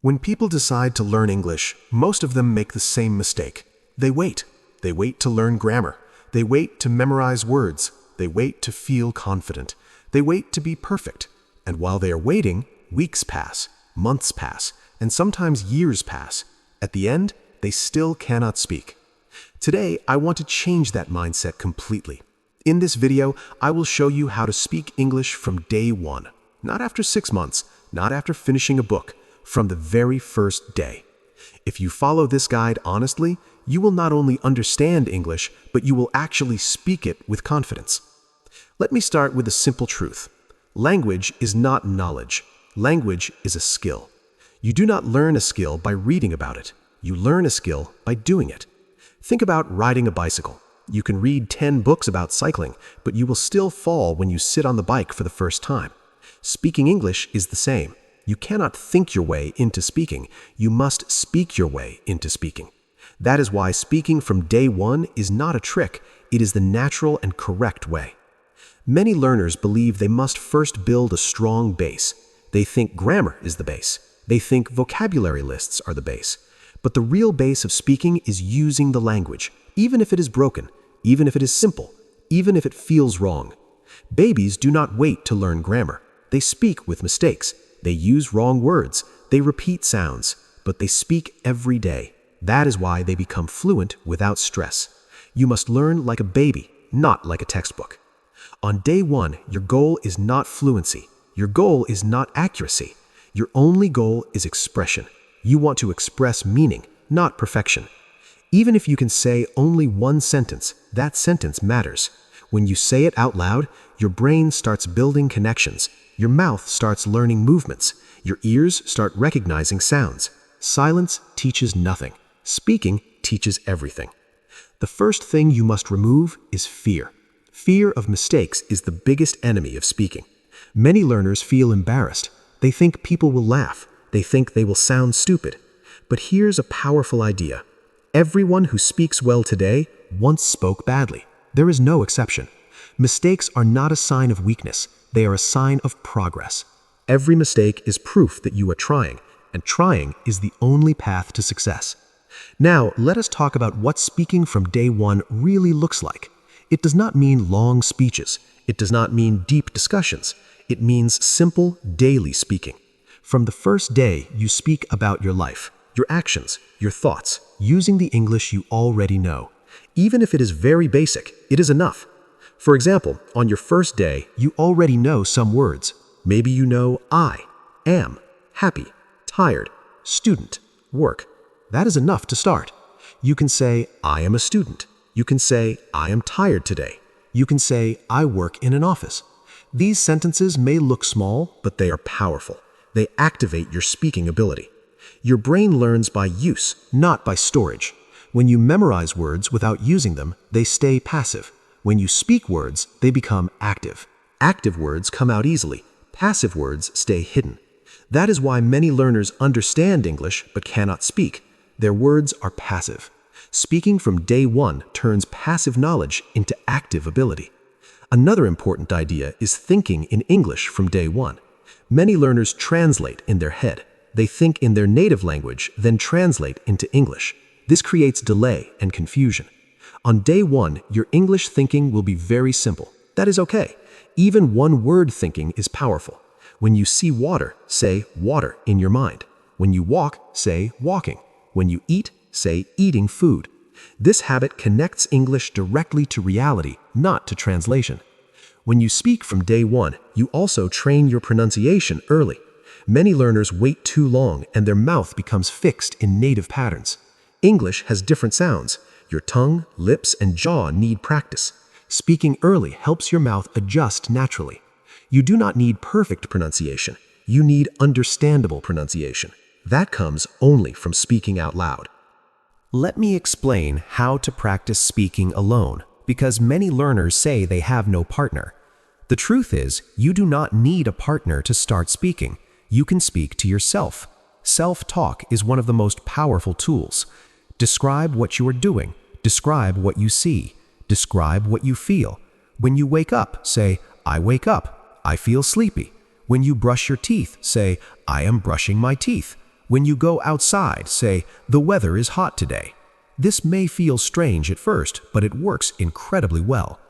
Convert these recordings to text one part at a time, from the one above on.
When people decide to learn English, most of them make the same mistake. They wait. They wait to learn grammar. They wait to memorize words. They wait to feel confident. They wait to be perfect. And while they are waiting, weeks pass, months pass, and sometimes years pass. At the end, they still cannot speak. Today, I want to change that mindset completely. In this video, I will show you how to speak English from day one. Not after 6 months, not after finishing a book, from the very first day. If you follow this guide honestly, you will not only understand English, but you will actually speak it with confidence. Let me start with a simple truth. Language is not knowledge. Language is a skill. You do not learn a skill by reading about it. You learn a skill by doing it. Think about riding a bicycle. You can read 10 books about cycling, but you will still fall when you sit on the bike for the first time. Speaking English is the same. You cannot think your way into speaking. You must speak your way into speaking. That is why speaking from day one is not a trick. It is the natural and correct way. Many learners believe they must first build a strong base. They think grammar is the base. They think vocabulary lists are the base. But the real base of speaking is using the language, even if it is broken, even if it is simple, even if it feels wrong. Babies do not wait to learn grammar. They speak with mistakes. They use wrong words. They repeat sounds, but they speak every day. That is why they become fluent without stress. You must learn like a baby, not like a textbook. On day one, your goal is not fluency. Your goal is not accuracy. Your only goal is expression. You want to express meaning, not perfection. Even if you can say only one sentence, that sentence matters. When you say it out loud, your brain starts building connections. Your mouth starts learning movements. Your ears start recognizing sounds. Silence teaches nothing. Speaking teaches everything. The first thing you must remove is fear. Fear of mistakes is the biggest enemy of speaking. Many learners feel embarrassed. They think people will laugh. They think they will sound stupid. But here's a powerful idea. Everyone who speaks well today once spoke badly. There is no exception. Mistakes are not a sign of weakness. They are a sign of progress. Every mistake is proof that you are trying, and trying is the only path to success. Now, let us talk about what speaking from day one really looks like. It does not mean long speeches. It does not mean deep discussions. It means simple, daily speaking. From the first day, you speak about your life, your actions, your thoughts, using the English you already know. Even if it is very basic, it is enough. For example, on your first day, you already know some words. Maybe you know I, am, happy, tired, student, work. That is enough to start. You can say, I am a student. You can say, I am tired today. You can say, I work in an office. These sentences may look small, but they are powerful. They activate your speaking ability. Your brain learns by use, not by storage. When you memorize words without using them, they stay passive. When you speak words, they become active. Active words come out easily. Passive words stay hidden. That is why many learners understand English but cannot speak. Their words are passive. Speaking from day one turns passive knowledge into active ability. Another important idea is thinking in English from day one. Many learners translate in their head. They think in their native language, then translate into English. This creates delay and confusion. On day one, your English thinking will be very simple. That is okay. Even one-word thinking is powerful. When you see water, say water in your mind. When you walk, say walking. When you eat, say eating food. This habit connects English directly to reality, not to translation. When you speak from day one, you also train your pronunciation early. Many learners wait too long and their mouth becomes fixed in native patterns. English has different sounds. Your tongue, lips, and jaw need practice. Speaking early helps your mouth adjust naturally. You do not need perfect pronunciation. You need understandable pronunciation. That comes only from speaking out loud. Let me explain how to practice speaking alone, because many learners say they have no partner. The truth is, you do not need a partner to start speaking. You can speak to yourself. Self-talk is one of the most powerful tools. Describe what you are doing. Describe what you see. Describe what you feel. When you wake up, say, I wake up. I feel sleepy. When you brush your teeth, say, I am brushing my teeth. When you go outside, say, "The weather is hot today." This may feel strange at first, but it works incredibly well.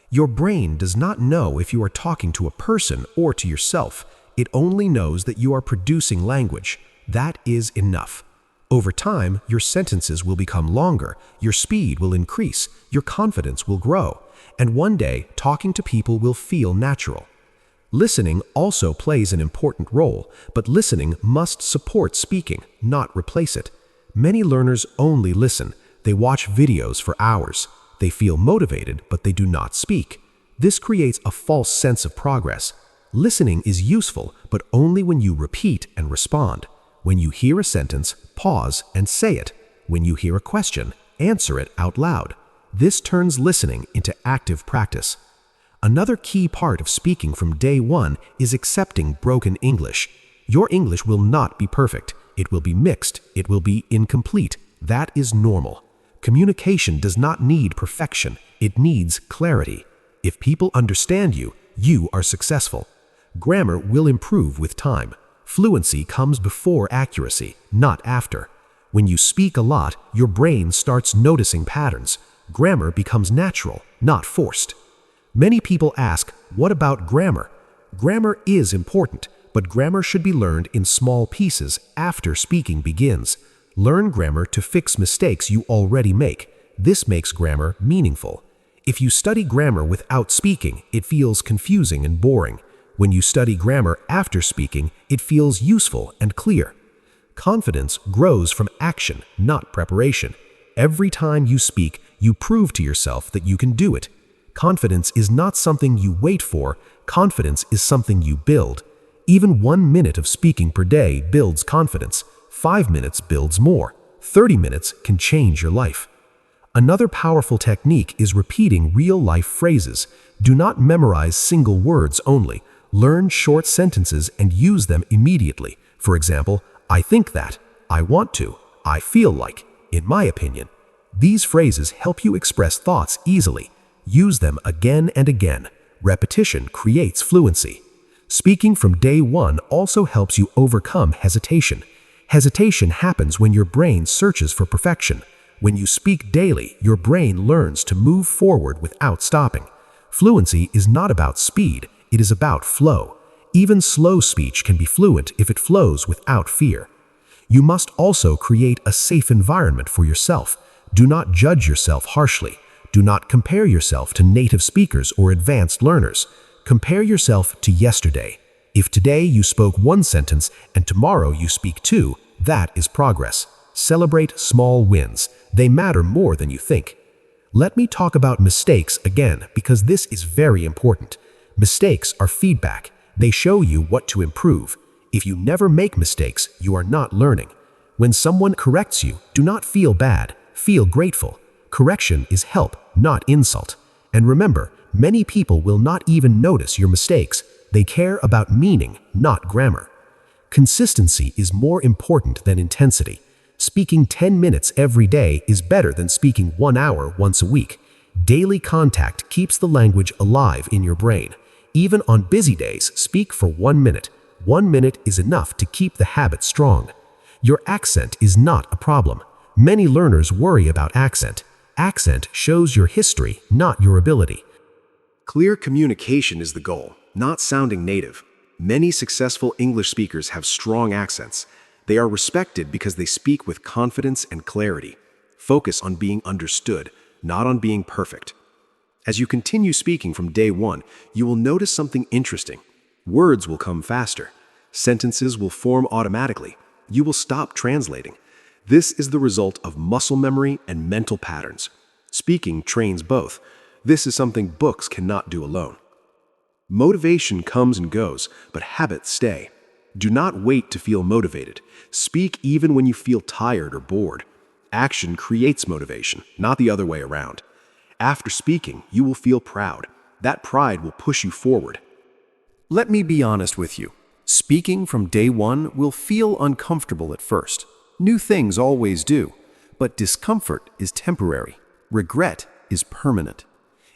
Your brain does not know if you are talking to a person or to yourself. It only knows that you are producing language. That is enough. Over time, your sentences will become longer, your speed will increase, your confidence will grow, and one day, talking to people will feel natural. Listening also plays an important role, but listening must support speaking, not replace it. Many learners only listen. They watch videos for hours. They feel motivated, but they do not speak. This creates a false sense of progress. Listening is useful, but only when you repeat and respond. When you hear a sentence, pause and say it. When you hear a question, answer it out loud. This turns listening into active practice. Another key part of speaking from day one is accepting broken English. Your English will not be perfect. It will be mixed. It will be incomplete. That is normal. Communication does not need perfection. It needs clarity. If people understand you, you are successful. Grammar will improve with time. Fluency comes before accuracy, not after. When you speak a lot, your brain starts noticing patterns. Grammar becomes natural, not forced. Many people ask, what about grammar? Grammar is important, but grammar should be learned in small pieces after speaking begins. Learn grammar to fix mistakes you already make. This makes grammar meaningful. If you study grammar without speaking, it feels confusing and boring. When you study grammar after speaking, it feels useful and clear. Confidence grows from action, not preparation. Every time you speak, you prove to yourself that you can do it. Confidence is not something you wait for. Confidence is something you build. Even 1 minute of speaking per day builds confidence. 5 minutes builds more. 30 minutes can change your life. Another powerful technique is repeating real-life phrases. Do not memorize single words only. Learn short sentences and use them immediately. For example, I think that, I want to, I feel like, in my opinion. These phrases help you express thoughts easily. Use them again and again. Repetition creates fluency. Speaking from day one also helps you overcome hesitation. Hesitation happens when your brain searches for perfection. When you speak daily, your brain learns to move forward without stopping. Fluency is not about speed. It is about flow. Even slow speech can be fluent if it flows without fear. You must also create a safe environment for yourself. Do not judge yourself harshly. Do not compare yourself to native speakers or advanced learners. Compare yourself to yesterday. If today you spoke 1 sentence and tomorrow you speak 2, that is progress. Celebrate small wins. They matter more than you think. Let me talk about mistakes again because this is very important. Mistakes are feedback. They show you what to improve. If you never make mistakes, you are not learning. When someone corrects you, do not feel bad. Feel grateful. Correction is help, not insult. And remember, many people will not even notice your mistakes. They care about meaning, not grammar. Consistency is more important than intensity. Speaking 10 minutes every day is better than speaking 1 hour once a week. Daily contact keeps the language alive in your brain. Even on busy days, speak for 1 minute. 1 minute is enough to keep the habit strong. Your accent is not a problem. Many learners worry about accent. Accent shows your history, not your ability. Clear communication is the goal, not sounding native. Many successful English speakers have strong accents. They are respected because they speak with confidence and clarity. Focus on being understood, not on being perfect. As you continue speaking from day one, you will notice something interesting. Words will come faster. Sentences will form automatically. You will stop translating. This is the result of muscle memory and mental patterns. Speaking trains both. This is something books cannot do alone. Motivation comes and goes, but habits stay. Do not wait to feel motivated. Speak even when you feel tired or bored. Action creates motivation, not the other way around. After speaking, you will feel proud. That pride will push you forward. Let me be honest with you. Speaking from day one will feel uncomfortable at first. New things always do. But discomfort is temporary. Regret is permanent.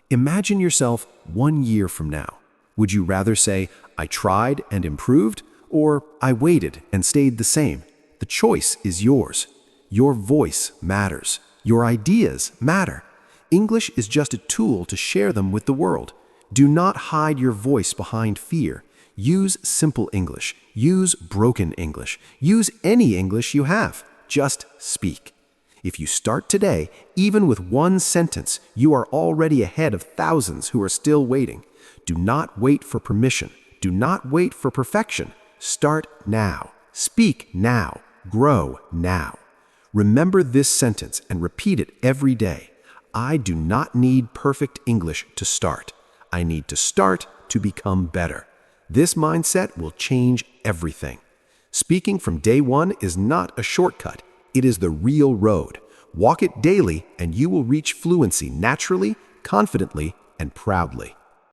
Imagine yourself 1 year from now. Would you rather say, I tried and improved, or I waited and stayed the same? the choice is yours. Your voice matters. Your ideas matter. English is just a tool to share them with the world. Do not hide your voice behind fear. Use simple English. Use broken English. Use any English you have. Just speak. If you start today, even with one sentence, you are already ahead of thousands who are still waiting. Do not wait for permission. Do not wait for perfection. Start now. Speak now. Grow now. Remember this sentence and repeat it every day. I do not need perfect English to start. I need to start to become better. This mindset will change everything. Speaking from day one is not a shortcut. It is the real road. Walk it daily and you will reach fluency naturally, confidently, and proudly.